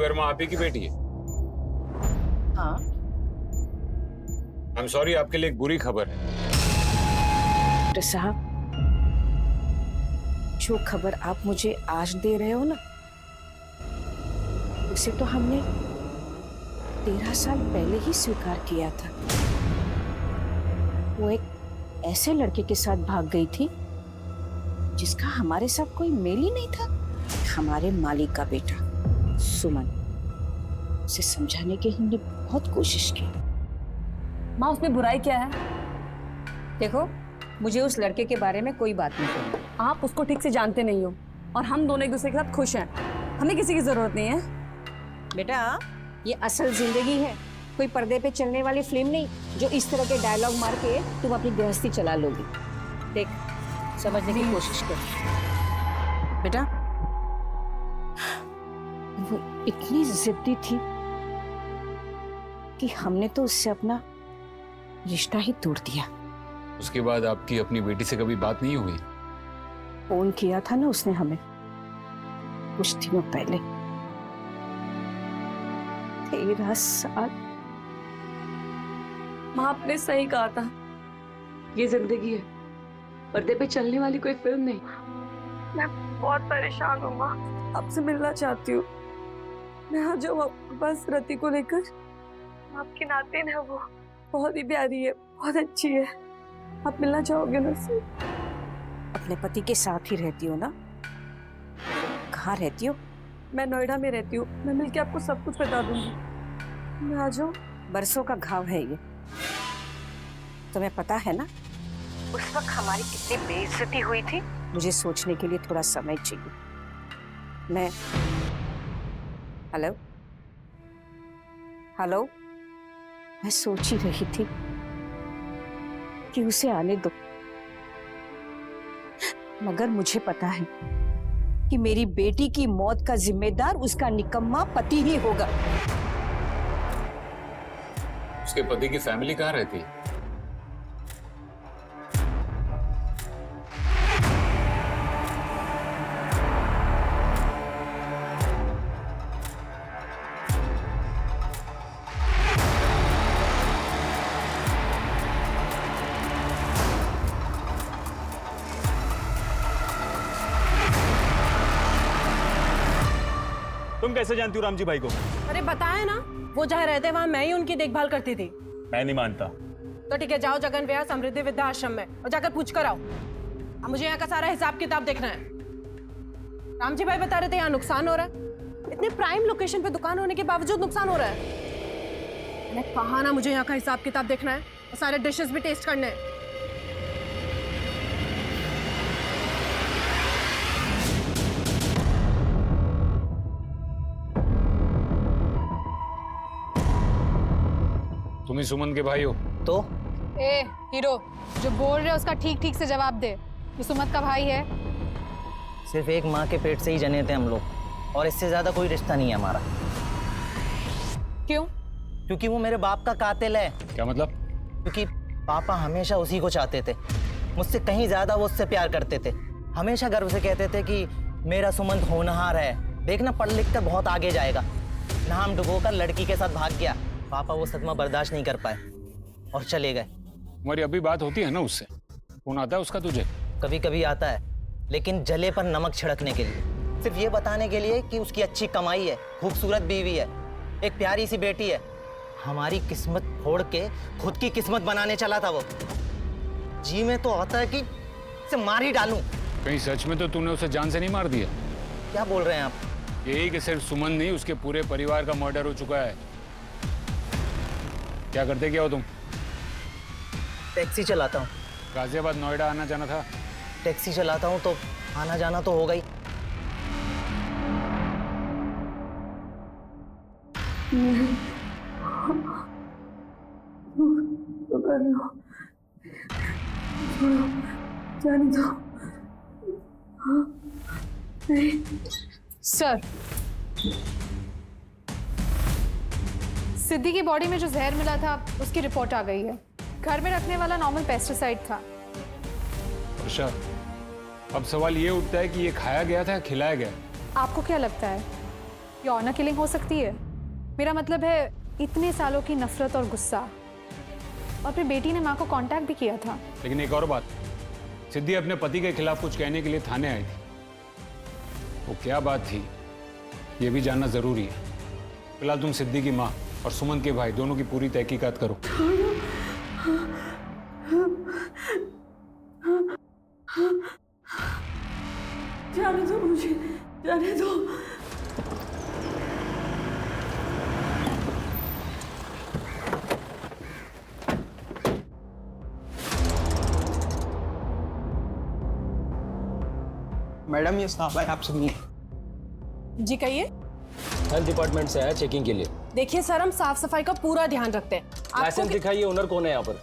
वर्मा आप ही की बेटी है? हाँ। आई एम सॉरी, आपके लिए एक बुरी खबर है। डॉक्टर साहब, जो खबर आप मुझे आज दे रहे हो ना, उसे तो हमने 13 साल पहले ही स्वीकार किया था। वो एक ऐसे लड़के के साथ भाग गई थी जिसका हमारे साथ कोई मेल ही नहीं था। हमारे मालिक का बेटा सुमन। उसे समझाने की हमने बहुत कोशिश की। माँ, उसमें बुराई क्या है? देखो, मुझे उस लड़के के बारे में कोई बात नहीं करनी। आप उसको ठीक से जानते नहीं हो और हम दोनों एक दूसरे के साथ खुश हैं। हमें किसी की जरूरत नहीं है। बेटा, ये असल जिंदगी है, कोई पर्दे पे चलने वाली फिल्म नहीं जो इस तरह के डायलॉग मार के तुम अपनी गृहस्थी चला लोगी। देख, समझने की कोशिश कर। बेटा, वो इतनी जिद्दी थी कि हमने तो उससे अपना रिश्ता ही तोड़ दिया। उसके बाद आपकी अपनी बेटी से कभी बात नहीं हुई? फोन किया था ना उसने हमें कुछ दिनों पहले। 13 साल। माँ, आपने सही कहा था, ये जिंदगी है, पर्दे पे चलने वाली कोई फिल्म नहीं। मैं बहुत परेशान हूँ माँ, आपसे मिलना चाहती हूँ। मैं आ जाऊँ आपके पास रति को लेकर? आपकी नातिन है, वो बहुत ही प्यारी है, बहुत अच्छी है। आप मिलना चाहोगे ना उससे? अपने पति के साथ ही रहती हो ना? कहाँ रहती हो? मैं नोएडा में रहती हूँ। मैं मिलके आपको सब कुछ बता दूंगी। मैं आ जाऊँ? बरसों का घाव है ये, तुम्हें पता है ना उस वक्त हमारी कितनी बेइज्जती हुई थी। मुझे सोचने के लिए थोड़ा समय चाहिए। मैं हेलो हेलो मैं सोच ही रही थी कि उसे आने दो, मगर मुझे पता है कि मेरी बेटी की मौत का जिम्मेदार उसका निकम्मा पति ही होगा। उसके पति की फैमिली कहाँ रहती है? तुम कैसे जानती हो रामजी भाई को? अरे बताया ना, वो जहाँ रहते वहाँ मैं ही उनकी देखभाल करती थी। मैं नहीं मानता। तो ठीक है, जाओ जगन विहार समृद्धि विद्या आश्रम में और जाकर पूछ कर आओ। अब मुझे यहाँ का सारा हिसाब किताब देखना है। रामजी भाई बता रहे थे यहाँ नुकसान हो रहा है। इतने प्राइम लोकेशन पे दुकान होने के बावजूद नुकसान हो रहा है। मैंने कहा ना, मुझे यहाँ का हिसाब किताब देखना है और सारे डिशेस भी टेस्ट करने हैं। तुम ही सुमन के भाई हो? तो ए हीरो, जो बोल रहे उसका ठीक ठीक से जवाब दे। ये सुमत का भाई है। सिर्फ एक माँ के पेट से ही जने थे हम लोग, और इससे ज्यादा कोई रिश्ता नहीं है हमारा। क्यों? क्योंकि वो मेरे बाप का कातिल है। क्या मतलब? क्योंकि पापा हमेशा उसी को चाहते थे, मुझसे कहीं ज्यादा वो उससे प्यार करते थे। हमेशा गर्व से कहते थे कि मेरा सुमंत होनहार है, देखना पढ़ लिख कर बहुत आगे जाएगा। नाम डुबोकर लड़की के साथ भाग गया। पापा वो सदमा बर्दाश्त नहीं कर पाए और चले गए। तुम्हारी अभी बात होती है ना उससे? फोन आता है उसका तुझे? कभी कभी आता है, लेकिन जले पर नमक छिड़कने के लिए, सिर्फ ये बताने के लिए कि उसकी अच्छी कमाई है, खूबसूरत बीवी है, एक प्यारी सी बेटी है। हमारी किस्मत फोड़ के खुद की किस्मत बनाने चला था वो। जी में तो आता है कि इसे मार ही डालूं। कहीं सच में तो तूने उसे जान से नहीं मार दिया? क्या बोल रहे हैं आप? यही कि सिर्फ सुमन नहीं, उसके पूरे परिवार का मर्डर हो चुका है। क्या करते क्या हो तुम? टैक्सी चलाता हूँ। गाजियाबाद नोएडा आना जाना था? टैक्सी चलाता हूँ तो आना जाना तो होगा ही। जाने दो। सर, सिद्धि की बॉडी में जो जहर मिला था उसकी रिपोर्ट आ गई है। घर में रखने वाला नॉर्मल पेस्टिसाइड था। अच्छा, अब सवाल ये उठता है कि ये खाया गया था या खिलाया गया? आपको क्या लगता है? ये ऑनर किलिंग हो सकती है? मेरा मतलब है इतने सालों की नफरत और गुस्सा, और फिर बेटी ने माँ को कांटेक्ट भी किया था। लेकिन एक और बात, सिद्धि अपने पति के खिलाफ कुछ कहने के लिए थाने आई थी। वो क्या बात थी ये भी जानना जरूरी है। फिलहाल तुम सिद्धि की माँ और सुमन के भाई दोनों की पूरी तहकीकात करो। जाने दो मुझे, जाने दो। मैडम ये साहब है आपसे मिलने। जी कहिए। हेल्थ डिपार्टमेंट से आया चेकिंग के लिए। देखिए सर, हम साफ सफाई का पूरा ध्यान रखते हैं। लाइसेंस दिखाइए, ओनर कौन है यहाँ पर?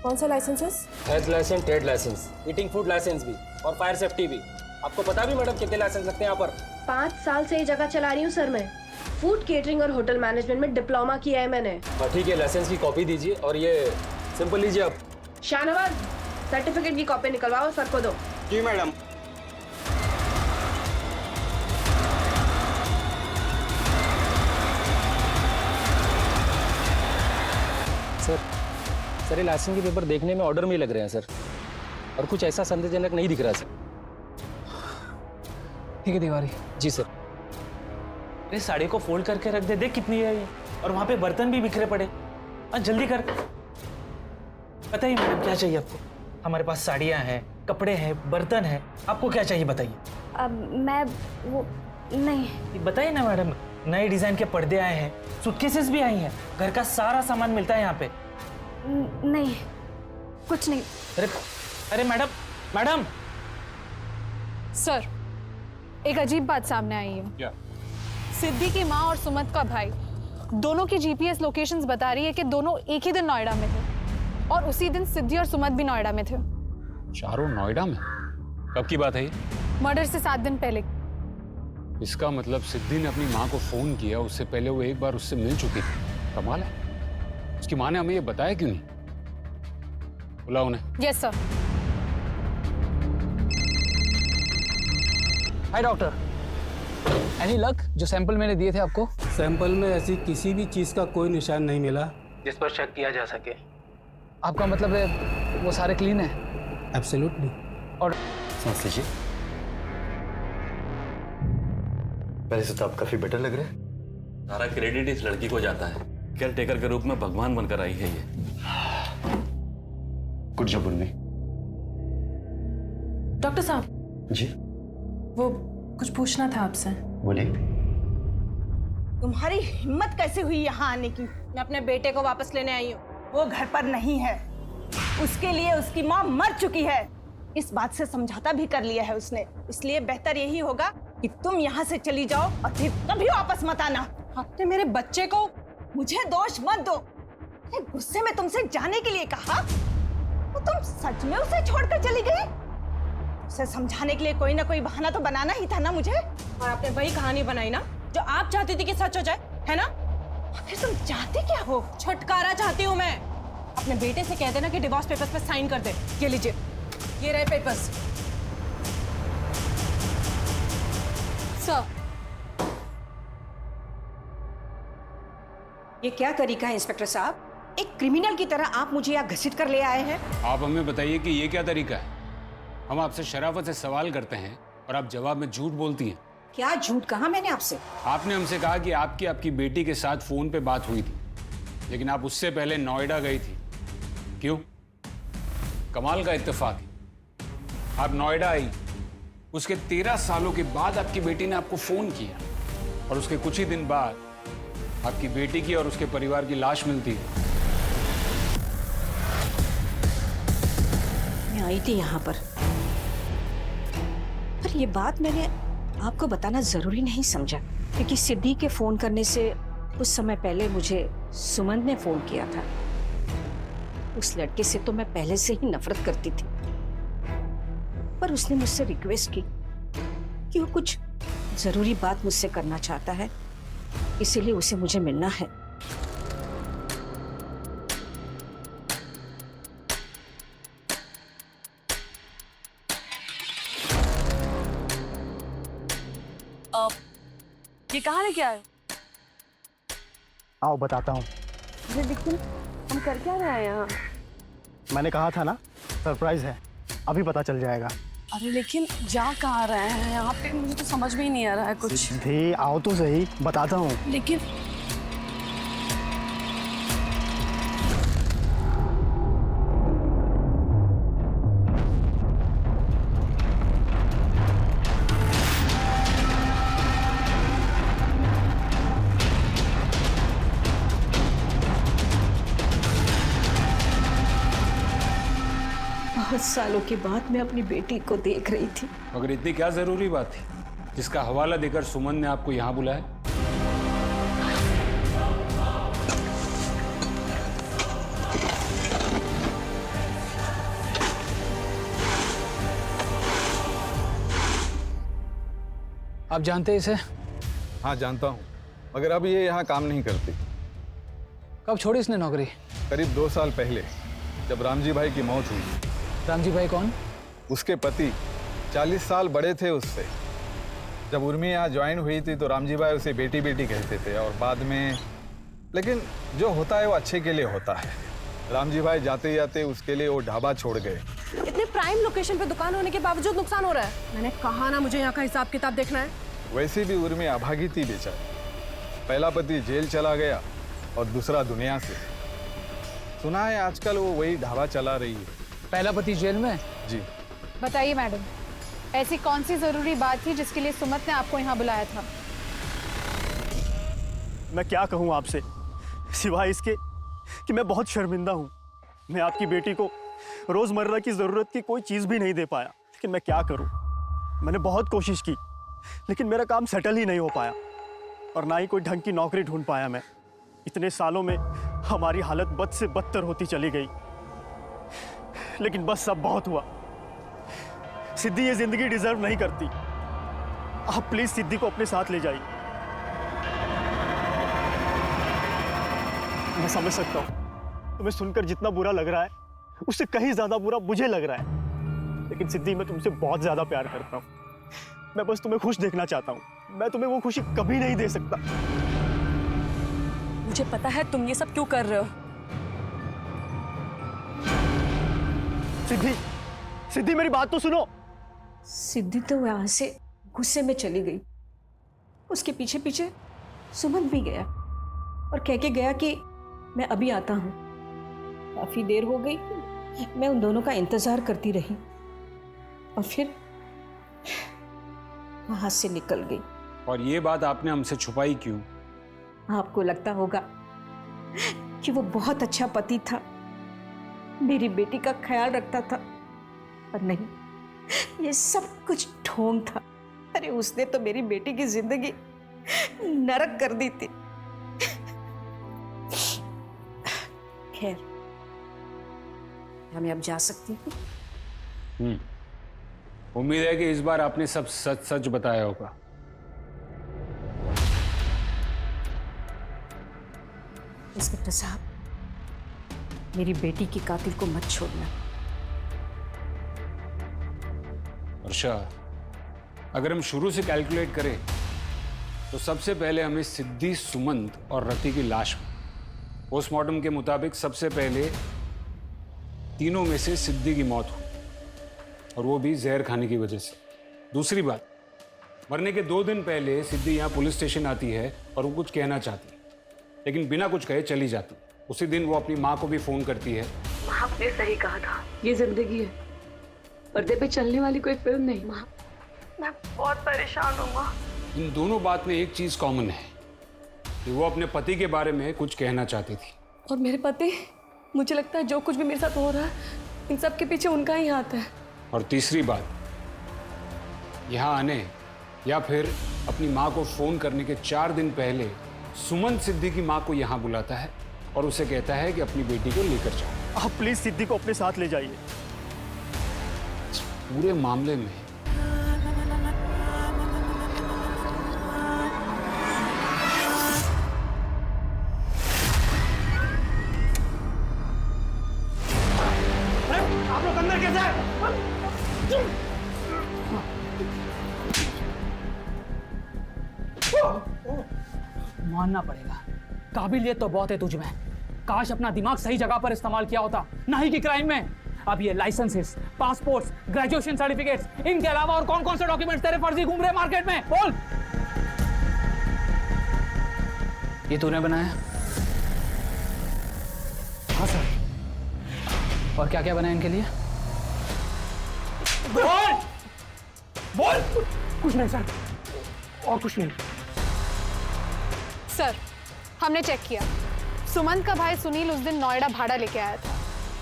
कौन सा licences? Health licence, trade licence, eating food licence भी, और फायर सेफ्टी भी। आपको पता भी मैडम कितने लाइसेंस लगते हैं यहाँ पर? 5 साल से ये जगह चला रही हूँ सर मैं। फूड केटरिंग और होटल मैनेजमेंट में डिप्लोमा किया है मैंने। ठीक है, लाइसेंस की कॉपी दीजिए और ये सिंपल लीजिए आप। शाहनवाज, सर्टिफिकेट की कॉपी निकलवाओ, सर को दो। जी मैडम। सर ये लाइसेंस के पेपर देखने में ऑर्डर में ही लग रहे हैं सर, और कुछ ऐसा संदेहजनक नहीं दिख रहा सर। ठीक है तिवारी। जी सर। अरे साड़ी को फोल्ड करके रख दे, देख कितनी है ये, और वहां पे बर्तन भी बिखरे पड़े। जल्दी कर। बताइए मैडम क्या चाहिए आपको? हमारे पास साड़ियाँ हैं, कपड़े हैं, बर्तन है, आपको क्या चाहिए बताइए। मैं वो नहीं। बताइए ना मैडम, नए डिजाइन के पर्दे आए हैं, सूटकेसेस भी आई हैं, घर का सारा सामान मिलता है यहाँ पे। नहीं, कुछ नहीं। अरे मैडम, मैडम। सर, एक अजीब बात सामने आई है। क्या? सिद्धि की माँ और सुमन का भाई दोनों की जीपीएस लोकेशंस बता रही है कि दोनों एक ही दिन नोएडा में थे, और उसी दिन सिद्धि और सुमन भी नोएडा में थे। चारों नोएडा में? कब की बात है ये? मर्डर से 7 दिन पहले। इसका मतलब सिद्धि ने अपनी माँ को फोन किया, उससे पहले वो एक बार उससे मिल चुकी थी। कमाल है, उसकी माँ ने हमें ये बताया क्यों नहीं? बुलाओ उन्हें। Yes sir. हाय डॉक्टर, एनी लक? जो सैंपल मैंने दिए थे आपको, सैंपल में ऐसी किसी भी चीज का कोई निशान नहीं मिला जिस पर शक किया जा सके। आपका मतलब है वो सारे क्लीन है? एब्सोल्युटली। और सांस लीजिए। पहले से तो आप काफी बेटर लग रहे हैं। सारा क्रेडिट इस लड़की को जाता है। केयर टेकर के रूप में भगवान बनकर आई है ये। Good job Urmi. डॉक्टर साहब जी वो कुछ पूछना था आपसे। बोलिए। तुम्हारी हिम्मत कैसे हुई यहाँ आने की? मैं अपने बेटे को वापस लेने आई हूँ। वो घर पर नहीं है, उसके लिए उसकी माँ मर चुकी है। इस बात से समझौता भी कर लिया है उसने, इसलिए बेहतर यही होगा कि तुम यहाँ से चली जाओ और फिर कभी वापस मत आना। आपने मेरे बच्चे को। मुझे दोष मत दो। अरे गुस्से में तुमसे जाने के लिए कहा तो तुम सच में उसे छोड़कर चली गई? उसे समझाने के लिए कोई ना कोई बहाना तो बनाना ही था ना मुझे। और आपने वही कहानी बनाई ना जो आप चाहती थी कि सच हो जाए, है ना? फिर तुम चाहते क्या हो? छुटकारा चाहती हूँ मैं। अपने बेटे से कह देना कि डिवोर्स पेपर्स पे साइन कर दे। ये लीजिए, ये रहे पेपर्स। सर, ये क्या तरीका है इंस्पेक्टर साहब? एक क्रिमिनल की तरह आप मुझे यहाँ घसीट कर ले आए हैं। आप हमें बताइए कि ये क्या तरीका है? हम आपसे शराफत से सवाल करते हैं और आप जवाब में झूठ बोलती हैं। क्या झूठ कहा मैंने आपसे? आपने हमसे कहा कि आपकी बेटी के साथ फोन पे बात हुई थी, लेकिन आप उससे पहले नोएडा गई थी। क्यों? कमाल का इत्तेफाक है। आप नोएडा आई, उसके 13 सालों के बाद आपकी बेटी ने आपको फोन किया, और उसके कुछ ही दिन बाद आपकी बेटी की और उसके परिवार की लाश मिलती है। मैं आई थी यहाँ पर ये बात मैंने आपको बताना जरूरी नहीं समझा, क्योंकि सिद्धि के फोन करने से कुछ समय पहले मुझे सुमन ने फोन किया था। उस लड़के से तो मैं पहले से ही नफरत करती थी, पर उसने मुझसे रिक्वेस्ट की कि वो कुछ जरूरी बात मुझसे करना चाहता है, इसीलिए उसे मुझे मिलना है। कहाँ लेके आए? आओ बताता हूँ। लेकिन हम कर क्या रहे हैं यहाँ? मैंने कहा था ना सरप्राइज है, अभी पता चल जाएगा। अरे लेकिन जा कहाँ रहे हैं यहाँ पे? मुझे तो समझ में ही नहीं आ रहा है कुछ। सिद्धि आओ तो सही, बताता हूँ। लेकिन बहुत सालों के बाद मैं अपनी बेटी को देख रही थी। मगर इतनी क्या जरूरी बात थी जिसका हवाला देकर सुमन ने आपको यहां बुलाया? आप जानते हैं इसे? हाँ जानता हूँ, मगर अब ये यहाँ काम नहीं करती। कब छोड़ी इसने नौकरी? करीब 2 साल पहले, जब रामजी भाई की मौत हुई। रामजी भाई कौन? उसके पति 40 साल बड़े थे उससे। जब उर्मी यहाँ ज्वाइन हुई थी तो रामजी भाई उसे बेटी बेटी कहते थे और बाद में, लेकिन जो होता है वो अच्छे के लिए होता है। रामजी भाई जाते जाते उसके लिए वो ढाबा छोड़ गए। इतने प्राइम लोकेशन पे दुकान होने के बावजूद नुकसान हो रहा है। मैंने कहा ना मुझे यहाँ का हिसाब किताब देखना है। वैसे भी उर्मी अभागी थी बेचारी। पहला पति जेल चला गया और दूसरा दुनिया से। सुना है आजकल वो वही ढाबा चला रही है। पहला पति जेल में? जी। बताइए मैडम, ऐसी कौन सी जरूरी बात थी जिसके लिए सुमत ने आपको यहाँ बुलाया था? मैं क्या कहूँ आपसे, सिवाय इसके कि मैं बहुत शर्मिंदा हूँ। मैं आपकी बेटी को रोजमर्रा की जरूरत की कोई चीज भी नहीं दे पाया, लेकिन मैं क्या करूँ। मैंने बहुत कोशिश की, लेकिन मेरा काम सेटल ही नहीं हो पाया और ना ही कोई ढंग की नौकरी ढूंढ पाया मैं। इतने सालों में हमारी हालत बद से बदतर होती चली गई। लेकिन बस अब बहुत हुआ। सिद्धि ये जिंदगी डिजर्व नहीं करती। आप प्लीज सिद्धि को अपने साथ ले जाइए। मैं समझ सकता हूँ तुम्हें सुनकर जितना बुरा लग रहा है उससे कहीं ज्यादा बुरा मुझे लग रहा है, लेकिन सिद्धि मैं तुमसे बहुत ज्यादा प्यार करता हूँ। मैं बस तुम्हें खुश देखना चाहता हूँ। मैं तुम्हें वो खुशी कभी नहीं दे सकता। मुझे पता है तुम ये सब क्यों कर रहे हो। सिद्धि, सिद्धि मेरी बात तो सुनो। सिद्धि तो वहां से गुस्से में चली गई। उसके पीछे पीछे सुमन भी गया और कह के गया कि मैं अभी आता हूँ। काफी देर हो गई, मैं उन दोनों का इंतजार करती रही और फिर वहां से निकल गई। और ये बात आपने हमसे छुपाई क्यों? आपको लगता होगा कि वो बहुत अच्छा पति था, मेरी बेटी का ख्याल रखता था, पर नहीं, ये सब कुछ ढोंग था। अरे उसने तो मेरी बेटी की जिंदगी नरक कर दी थी। खैर, क्या मैं अब जा सकती हूँ? उम्मीद है कि इस बार आपने सब सच सच बताया होगा। इंस्पेक्टर साहब, मेरी बेटी की कातिल को मत छोड़ना। वर्षा, अगर हम शुरू से कैलकुलेट करें तो सबसे पहले हमें सिद्धि, सुमंत और रति की लाश में पोस्टमार्टम के मुताबिक सबसे पहले तीनों में से सिद्धि की मौत हुई और वो भी जहर खाने की वजह से। दूसरी बात, मरने के 2 दिन पहले सिद्धि यहाँ पुलिस स्टेशन आती है और वो कुछ कहना चाहती है, लेकिन बिना कुछ कहे चली जाती। उसी दिन वो अपनी माँ को भी फोन करती है। माँ, आपने सही कहा था, ये जिंदगी है, पर्दे पे चलने वाली कोई फिल्म नहीं। माँ, मैं बहुत परेशान हूँ माँ। इन दोनों बात में एक चीज कॉमन है कि वो अपने पति के बारे में कुछ कहना चाहती थी। और मेरे पति, मुझे लगता है जो कुछ भी मेरे साथ हो रहा है इन सब के पीछे उनका ही हाथ है। और तीसरी बात, यहाँ आने या फिर अपनी माँ को फोन करने के 4 दिन पहले सुमन सिद्धि की माँ को यहाँ बुलाता है और उसे कहता है कि अपनी बेटी को लेकर जाओ। आप प्लीज सिद्धि को अपने साथ ले जाइए। इस पूरे मामले में आप लोग अंदर कैसे? मानना पड़ेगा, काबिलियत तो बहुत है तुझ में। काश अपना दिमाग सही जगह पर इस्तेमाल किया होता, ना ही कि क्राइम में। अब ये लाइसेंसेस, पासपोर्ट्स, ग्रेजुएशन सर्टिफिकेट्स, इनके अलावा और कौन कौन से डॉक्यूमेंट्स तेरे फर्जी घूम रहे मार्केट में? बोल। ये तूने बनाया? हाँ सर। और क्या क्या बनाया इनके लिए? बोल बोल। कुछ नहीं सर, और कुछ नहीं। सर, हमने चेक किया, सुमंत का भाई सुनील उस दिन नोएडा भाड़ा लेके आया था।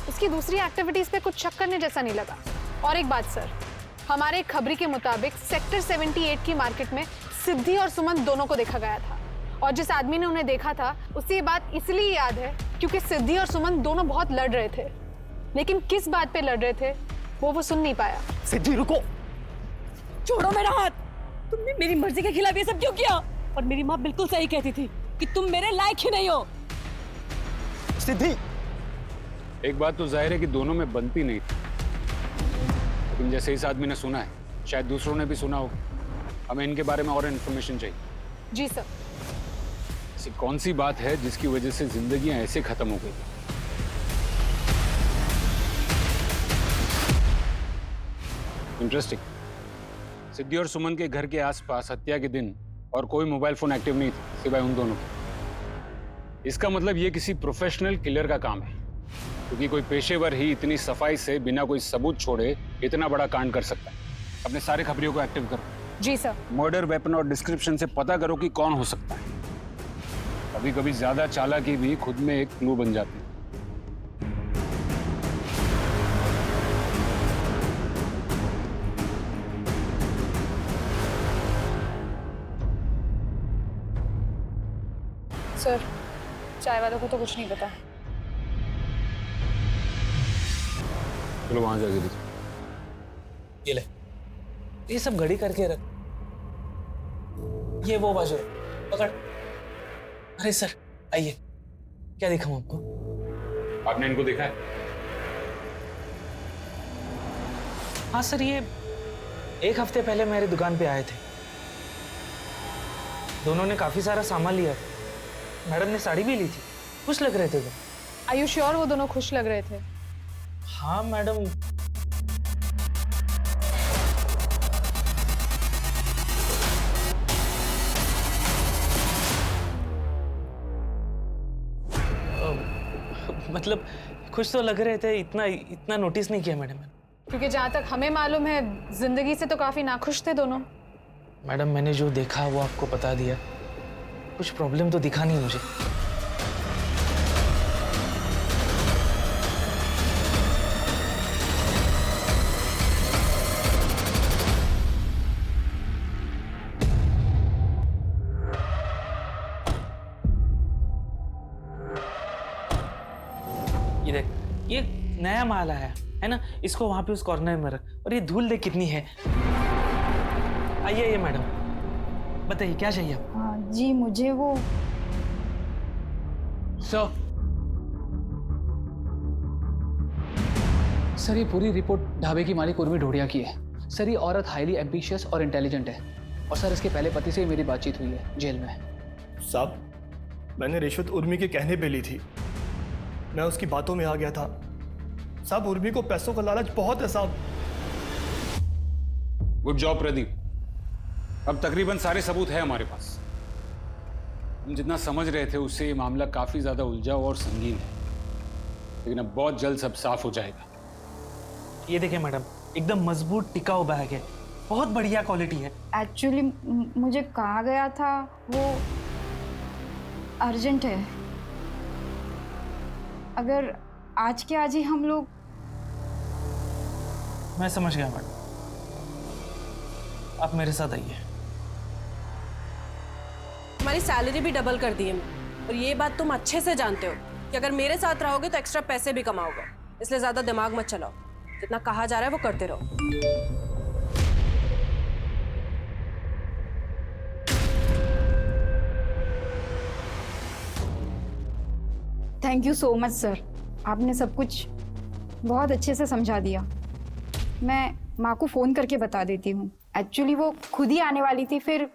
उसकी दूसरी एक्टिविटीज पे कुछ शक करने जैसा नहीं लगा। और एक बात सर, हमारे खबरी के मुताबिक सेक्टर 78 की मार्केट में सिद्धि और सुमंत दोनों को देखा गया था। और जिस आदमी ने उन्हें देखा था, उसे ये बात इसलिए याद है क्योंकि सिद्धि और सुमंत दोनों बहुत लड़ रहे थे, लेकिन किस बात पे लड़ रहे थे वो सुन नहीं पाया। सिद्धि रुको, छोड़ो मेरा हाथ। तुमने मेरी मर्जी के खिलाफ ये सब क्यों किया? और मेरी माँ बिल्कुल सही कहती थी कि तुम मेरे लायक ही नहीं हो। सिद्धि, एक बात तो जाहिर है कि दोनों में बनती नहीं थी, लेकिन जैसे इस आदमी ने सुना है, शायद दूसरों ने भी सुना होगा। हमें इनके बारे में और इन्फॉर्मेशन चाहिए। जी सर। ऐसी कौन सी बात है जिसकी वजह से जिंदगियां ऐसे खत्म हो गई? इंटरेस्टिंग। सिद्धि और सुमन के घर के आसपास हत्या के दिन और कोई मोबाइल फोन एक्टिव नहीं था सिवाय उन दोनों के। इसका मतलब ये किसी प्रोफेशनल किलर का काम है, क्योंकि कोई पेशेवर ही इतनी सफाई से बिना कोई सबूत छोड़े इतना बड़ा कांड कर सकता है। अपने सारे खबरियों को एक्टिव करो। जी सर। मर्डर वेपन और डिस्क्रिप्शन से पता करो कि कौन हो सकता है। कभी कभी ज्यादा चालाकी भी खुद में एक क्लू बन जाती है। सर, चाय वालों को तो कुछ नहीं पता। चलो वहां जाके दीजिए। ये ले, ये सब घड़ी करके रख। ये वो बाजू पकड़। अरे सर आइए, क्या दिखाऊं आपको? आपने इनको देखा है? हाँ सर, ये 1 हफ्ते पहले मेरी दुकान पे आए थे। दोनों ने काफी सारा सामान लिया था। मैडम ने साड़ी भी ली थी। खुश लग रहे थे वो। आर यू श्योर वो दोनों खुश लग रहे थे? हाँ मैडम। मतलब खुश तो लग रहे थे, इतना नोटिस नहीं किया मैडम। क्योंकि जहाँ तक हमें मालूम है, जिंदगी से तो काफी नाखुश थे दोनों। मैडम, मैंने जो देखा वो आपको बता दिया। कुछ प्रॉब्लम तो दिखा नहीं मुझे। ये देख, ये नया माल आया है ना, इसको वहां पे उस कॉर्नर में रख। और ये धूल देख कितनी है। आइए मैडम, बताइए क्या चाहिए आपको? जी मुझे वो सर, ये पूरी रिपोर्ट ढाबे की मालिक उर्मी ढोड़िया की है। सर, ये औरत हाईली एम्बिशियस और इंटेलिजेंट है। और सर, इसके पहले पति से ही मेरी बातचीत हुई है जेल में। साहब, मैंने रिश्वत उर्मी के कहने पे ली थी। मैं उसकी बातों में आ गया था। साहब, उर्मी को पैसों का लालच बहुत है साहब। Good job Pradeep. अब तकरीबन सारे सबूत है हमारे पास। हम जितना समझ रहे थे उससे ये मामला काफी ज्यादा उलझा और संगीन है, लेकिन अब बहुत जल्द सब साफ हो जाएगा। ये देखिए मैडम, एकदम मजबूत टिकाऊ बैग है, बहुत बढ़िया क्वालिटी है। एक्चुअली मुझे कहा गया था, वो अर्जेंट है। अगर आज के आज ही हम लोग। मैं समझ गया मैडम, आप मेरे साथ आइए। हमारी सैलरी भी डबल कर दी है, और ये बात तुम अच्छे से जानते हो कि अगर मेरे साथ रहोगे तो एक्स्ट्रा पैसे भी कमाओगे। इसलिए ज्यादा दिमाग मत चलाओ, जितना कहा जा रहा है वो करते रहो। Thank you so much sir, आपने सब कुछ बहुत अच्छे से समझा दिया। मैं माँ को फ़ोन करके बता देती हूँ। एक्चुअली वो खुद ही आने वाली थी, फिर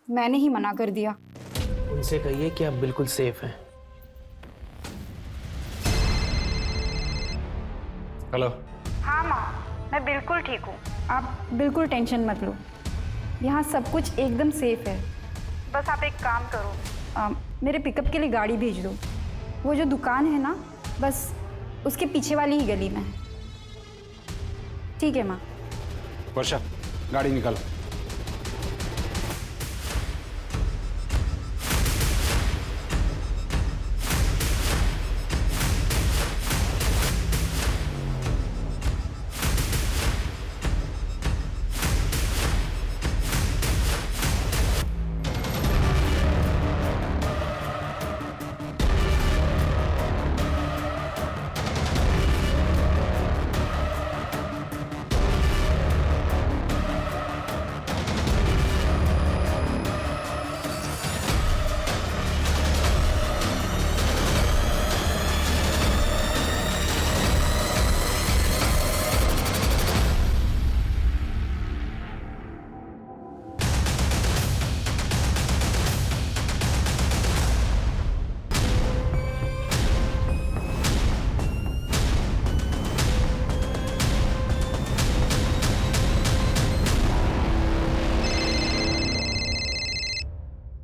मैंने ही मना कर दिया। उनसे कहिए कि आप बिल्कुल सेफ हैं। हेलो। हाँ माँ, मैं बिल्कुल ठीक हूँ। आप बिल्कुल टेंशन मत लो, यहाँ सब कुछ एकदम सेफ है। बस आप एक काम करो, मेरे पिकअप के लिए गाड़ी भेज दो। वो जो दुकान है ना, बस उसके पीछे वाली ही गली में है। ठीक है माँ। वर्षा, गाड़ी निकालो।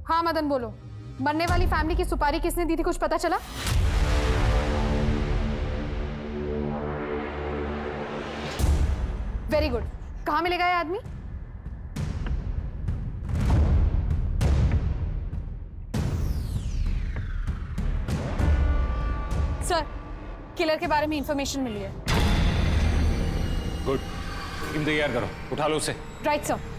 हाँ मदन बोलो, मरने वाली फैमिली की सुपारी किसने दी थी, कुछ पता चला? Very good. कहाँ मिलेगा ये आदमी? सर, किलर के बारे में इंफॉर्मेशन मिली है। गुड, टीम तैयार करो, उठा लो उसे। Right sir.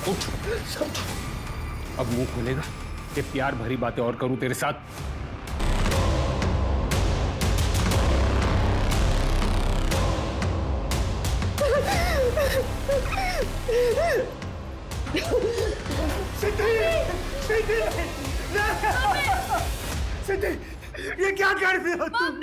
उठ। अब मुंह खोलेगा कि प्यार भरी बातें और करूं तेरे साथ? सिद्धि, ये क्या कर रही हो तुम?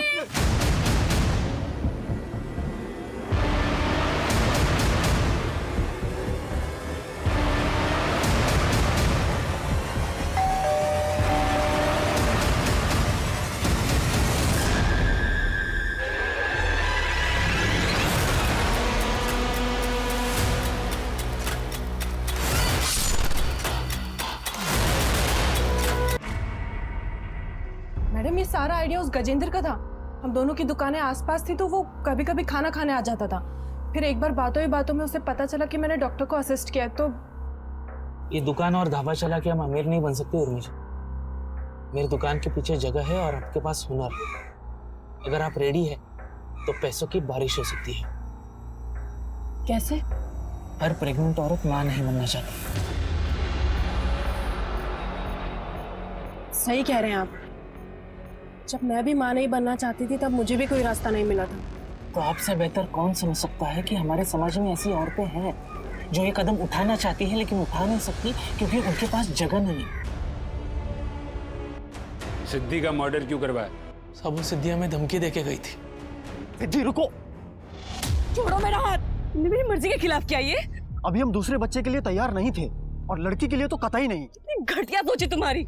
मैडम, ये सारा आइडिया उस गजेंद्र का था। हम दोनों की दुकानें आसपास थी तो वो कभी कभी खाना खाने आ जाता था। फिर एक बार बातों ही बातों में उसे पता चला कि मैंने डॉक्टर को असिस्ट किया, तो ये दुकान और ढाबा चला के हम अमीर नहीं बन सकते उर्मी जी। मेरी दुकान के पीछे जगह है और आपके पास हुनर है। अगर आप रेडी है तो पैसों की बारिश हो सकती है। कैसे? हर प्रेग्नेंट औरत मां नहीं बनना चाहती। सही कह रहे हैं आप। जब मैं भी मां नहीं बनना चाहती थी तब मुझे भी कोई रास्ता नहीं मिला था। तो आपसे बेहतर कौन समझ सकता है कि हमारे समाज में ऐसी औरतें हैं जो ये कदम उठाना चाहती है लेकिन उठा नहीं सकती क्योंकि उनके पास जगह नहीं है। सिद्धि का मर्डर क्यों करवाया? साबु सिद्धि हमें धमकी देके गई थी। सिद्धि रुको, छोड़ो मेरा हाथ। तुमने मेरी मर्जी के खिलाफ किया ये? अभी हम दूसरे बच्चे के लिए तैयार नहीं थे और लड़की के लिए तो कतई नहीं। कितनी घटिया सोची तुम्हारी।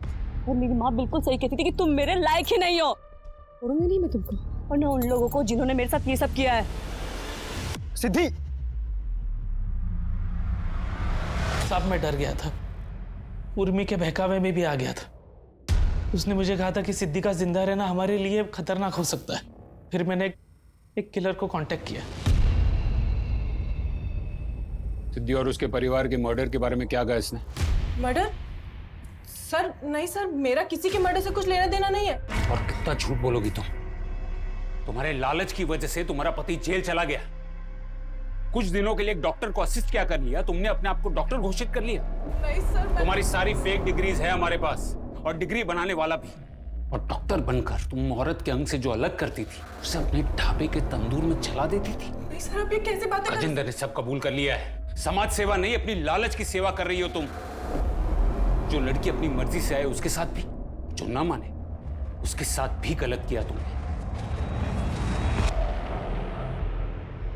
और मेरी माँ बिल्कुल सही कहती थी कि तुम मेरे लायक ही नहीं हो। छोड़ूंगी नहीं मैं तुमको, और न उन लोगों को जिन्होंने मेरे साथ ये सब किया है। सिद्धि, साहब मैं डर गया था, उर्मी के बहकावे में भी आ गया था। उसने मुझे कहा था कि सिद्धि का जिंदा रहना हमारे लिए खतरनाक हो सकता है। फिर मैंने एक किलर को कांटेक्ट किया। सिद्धि और उसके परिवार के मर्डर के बारे में क्या कहा इसने? मर्डर? सर नहीं सर, मेरा किसी के मर्डर से कुछ लेना देना नहीं है। और कितना झूठ बोलोगी तुम? तुम्हारे लालच की वजह से तुम्हारा पति जेल चला गया। कुछ दिनों के लिए एक डॉक्टर को असिस्ट क्या कर लिया? तुमने अपने आप को डॉक्टर घोषित कर लिया। नहीं सर, तुम्हारी सारी फेक डिग्रीज है हमारे पास, और डिग्री बनाने वाला भी। और डॉक्टर बनकर तुम औरत के अंग से जो अलग करती थी उसे अपने ढाबे के तंदूर में जला देती थी। नहीं सर, आप ये कैसे बातें कर रहे हैं? राजेंद्र ने सब कबूल कर लिया है। समाज सेवा नहीं, अपनी लालच की सेवा कर रही हो तुम। जो लड़की अपनी मर्जी से आए उसके साथ भी, जो ना माने उसके साथ भी गलत किया तुमने।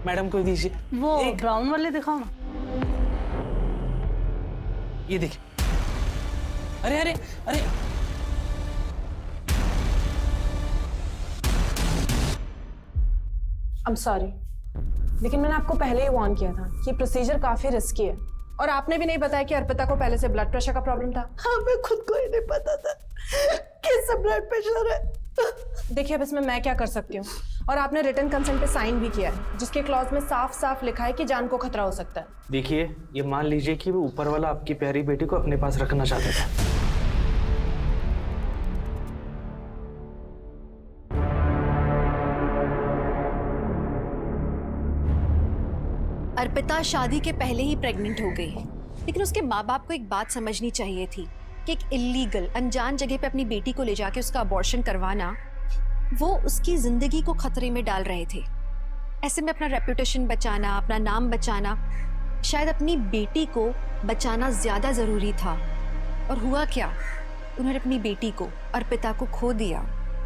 मैडम को दीजिए। वो ब्राउन वाले दिखाओ ना। ये देखिए। अरे अरे अरे I'm sorry, लेकिन मैंने आपको पहले ही वार्न किया था कि प्रोसीजर काफी रिस्की है। और आपने भी नहीं बताया कि अर्पिता को पहले से ब्लड प्रेशर का प्रॉब्लम था। हाँ, मैं खुद को ही नहीं पता था कैसा ब्लड प्रेशर है। देखिए अब इसमें मैं क्या कर सकती हूँ। और आपने रिटन कंसेंट पे साइन भी किया है, जिसके क्लॉज में साफ साफ लिखा है कि जान को खतरा हो सकता है। देखिए, ये मान लीजिए कि वो ऊपर वाला आपकी प्यारी बेटी को अपने पास रखना चाहता था। अर्पिता शादी के पहले ही प्रेग्नेंट हो गई, लेकिन उसके माँ बाप को एक बात समझनी चाहिए थी कि एक इलीगल अनजान जगह पे अपनी बेटी को ले जाके उसका अबॉर्शन करवाना वो उसकी जिंदगी को खतरे में डाल रहे थे। ऐसे में अपना रेपुटेशन बचाना, अपना नाम बचाना, शायद अपनी बेटी को बचाना ज्यादा जरूरी था। और हुआ क्या, उन्होंने अपनी बेटी को, अर्पिता को खो दिया।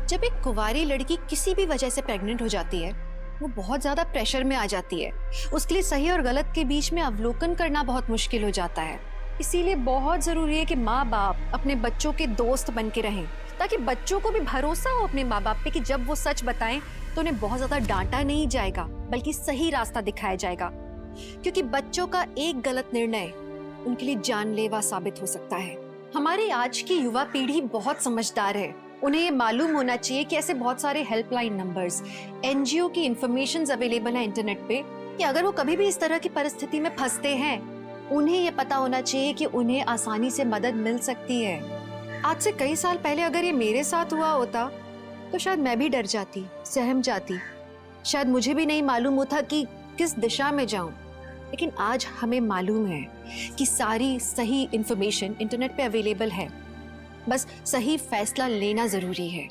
जब एक कुंवारी लड़की किसी भी वजह से प्रेग्नेंट हो जाती है, वो बहुत ज्यादा प्रेशर में आ जाती है। उसके लिए सही और गलत के बीच में अवलोकन करना बहुत मुश्किल हो जाता है। इसीलिए बहुत जरूरी है कि माँ बाप अपने बच्चों के दोस्त बन के रहें, ताकि बच्चों को भी भरोसा हो अपने माँ बाप पे कि जब वो सच बताएं तो उन्हें बहुत ज्यादा डांटा नहीं जाएगा, बल्कि सही रास्ता दिखाया जाएगा। क्योंकि बच्चों का एक गलत निर्णय उनके लिए जानलेवा साबित हो सकता है। हमारी आज की युवा पीढ़ी बहुत समझदार है। उन्हें ये मालूम होना चाहिए कि ऐसे बहुत सारे हेल्पलाइन नंबर्स, एनजीओ की इंफॉर्मेशन अवेलेबल है इंटरनेट पे, कि अगर वो कभी भी इस तरह की परिस्थिति में फंसते हैं, उन्हें ये पता होना चाहिए कि उन्हें आसानी से मदद मिल सकती है। आज से कई साल पहले अगर ये मेरे साथ हुआ होता तो शायद मैं भी डर जाती, सहम जाती, शायद मुझे भी नहीं मालूम होता कि किस दिशा में जाऊं। लेकिन आज हमें मालूम है कि सारी सही इंफॉर्मेशन इंटरनेट पे अवेलेबल है, बस सही फैसला लेना जरूरी है।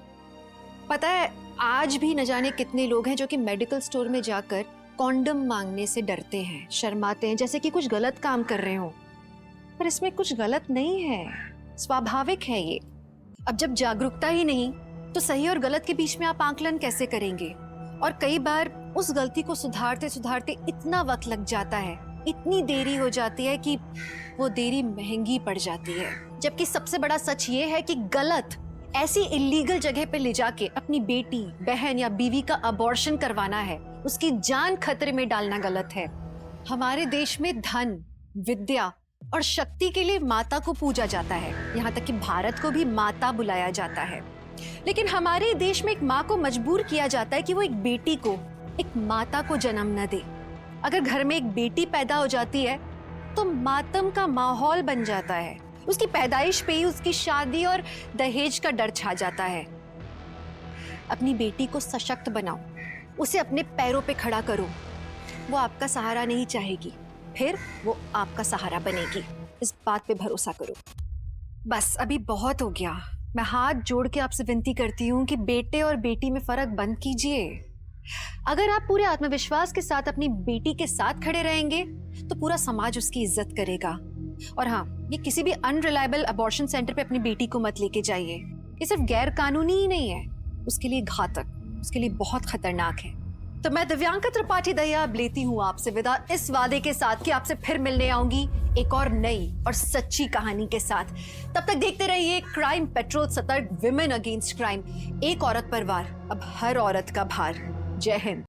पता है, आज भी न जाने कितने लोग हैं जो कि मेडिकल स्टोर में जाकर कॉन्डम मांगने से डरते हैं, शर्माते हैं, जैसे कि कुछ गलत काम कर रहे हो। पर इसमें कुछ गलत नहीं है, स्वाभाविक है ये। अब जब जागरूकता ही नहीं तो सही और गलत के बीच में आप आंकलन कैसे करेंगे? और कई बार उस गलती को सुधारते सुधारते इतना वक्त लग जाता है, इतनी देरी हो जाती है कि वो देरी महंगी पड़ जाती है। जबकि सबसे बड़ा सच ये है कि गलत ऐसी इलीगल जगह पे ले जाके अपनी बेटी, बहन या बीवी का अबॉर्शन करवाना है, उसकी जान खतरे में डालना गलत है। हमारे देश में धन, विद्या और शक्ति के लिए माता को पूजा जाता है, यहाँ तक कि भारत को भी माता बुलाया जाता है। लेकिन हमारे देश में एक माँ को मजबूर किया जाता है कि वो एक बेटी को, एक माता को जन्म न दे। अगर घर में एक बेटी पैदा हो जाती है तो मातम का माहौल बन जाता है। उसकी पैदाइश पे ही उसकी शादी और दहेज का डर छा जाता है। अपनी बेटी को सशक्त बनाओ, उसे अपने पैरों पे खड़ा करो। वो आपका सहारा नहीं चाहेगी, फिर वो आपका सहारा बनेगी। इस बात पे भरोसा करो। बस अभी बहुत हो गया। मैं हाथ जोड़ के आपसे विनती करती हूँ कि बेटे और बेटी में फर्क बंद कीजिए। अगर आप पूरे आत्मविश्वास के साथ अपनी बेटी के साथ खड़े रहेंगे तो पूरा समाज उसकी इज्जत करेगा। और हाँ, ये किसी भी अनरिलायबल अबॉर्शन सेंटर पे अपनी बेटी को मत लेके जाइए। ये सिर्फ गैर कानूनी ही नहीं है, उसके लिए घातक, उसके लिए बहुत खतरनाक है। तो मैं दिव्यांका त्रिपाठी दहिया अब लेती हूँ आपसे विदा, इस वादे के साथ कि आपसे फिर मिलने आऊंगी एक और नई और सच्ची कहानी के साथ। तब तक देखते रहिए क्राइम पेट्रोल, सतर्क, विमेन अगेंस्ट क्राइम। एक औरत पर वार, अब हर औरत का भार। जय हिंद।